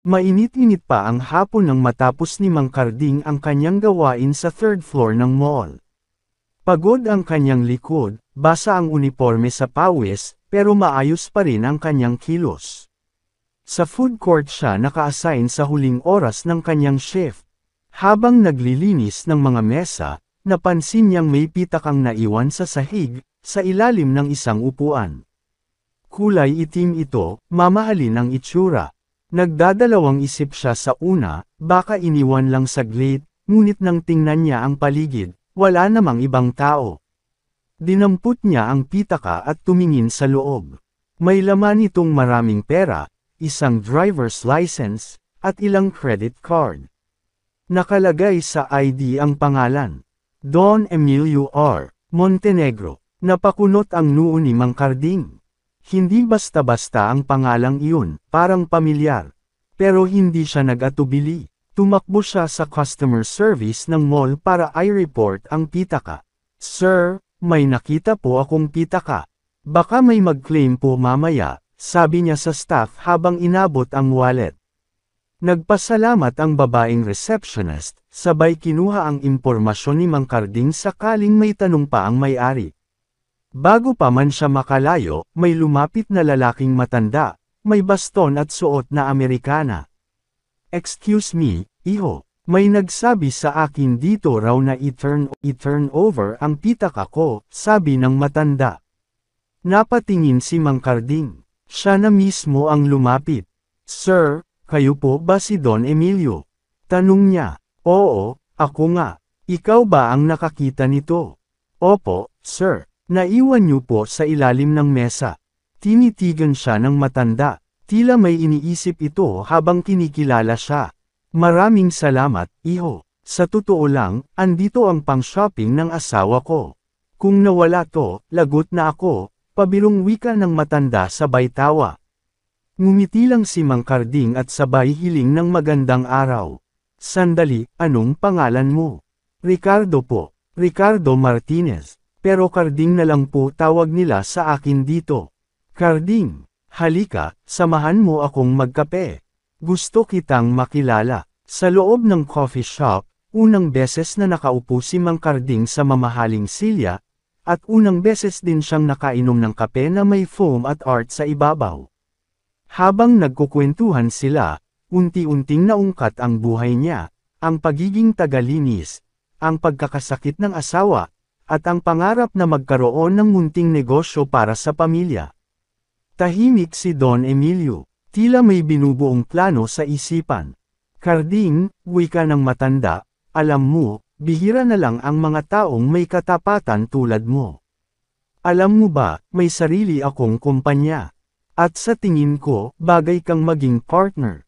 Mainit-init pa ang hapon nang matapos ni Mang Karding ang kanyang gawain sa third floor ng mall. Pagod ang kanyang likod, basa ang uniforme sa pawis, pero maayos pa rin ang kanyang kilos. Sa food court siya naka-assign sa huling oras ng kanyang shift. Habang naglilinis ng mga mesa, napansin niyang may pitakang naiwan sa sahig, sa ilalim ng isang upuan. Kulay itim ito, mamahalin ang itsura. Nagdadalawang isip siya sa una, baka iniwan lang saglit, ngunit nang tingnan niya ang paligid, wala namang ibang tao. Dinampot niya ang pitaka at tumingin sa loob. May laman itong maraming pera, isang driver's license, at ilang credit card. Nakalagay sa ID ang pangalan, Don Emilio R. Montenegro. Napakunot ang noo ni Mang Karding. Hindi basta-basta ang pangalang iyon, parang pamilyar. Pero hindi siya nag-atubili. Tumakbo siya sa customer service ng mall para i-report ang pitaka. Sir, may nakita po akong pitaka. Baka may mag-claim po mamaya, sabi niya sa staff habang inabot ang wallet. Nagpasalamat ang babaeng receptionist, sabay kinuha ang impormasyon ni Mang Karding sakaling may tanong pa ang may-ari. Bago pa man siya makalayo, may lumapit na lalaking matanda, may baston at suot na Amerikana. Excuse me, iho, may nagsabi sa akin dito raw na i-turn over ang pitaka ko, sabi ng matanda. Napatingin si Mang Karding. Siya na mismo ang lumapit. Sir, kayo po ba si Don Emilio? Tanong niya. Oo, ako nga. Ikaw ba ang nakakita nito? Opo, sir. Naiwan niyo po sa ilalim ng mesa. Tinitigan siya ng matanda. Tila may iniisip ito habang kinikilala siya. Maraming salamat, iho. Sa totoo lang, andito ang pang-shopping ng asawa ko. Kung nawala to, lagot na ako, pabirong wika ng matanda sabay tawa. Ngumiti lang si Mang Karding at sabay hiling ng magandang araw. Sandali, anong pangalan mo? Ricardo po. Ricardo Martinez. Pero Karding na lang po tawag nila sa akin dito. Karding, halika, samahan mo akong magkape. Gusto kitang makilala. Sa loob ng coffee shop, unang beses na nakaupo si Mang Karding sa mamahaling silya, at unang beses din siyang nakainom ng kape na may foam at art sa ibabaw. Habang nagkukwentuhan sila, unti-unting naungkat ang buhay niya, ang pagiging tagalinis, ang pagkakasakit ng asawa, at ang pangarap na magkaroon ng munting negosyo para sa pamilya. Tahimik si Don Emilio, tila may binubuong plano sa isipan. Karding, wika ng matanda, alam mo, bihira na lang ang mga taong may katapatan tulad mo. Alam mo ba, may sarili akong kumpanya. At sa tingin ko, bagay kang maging partner.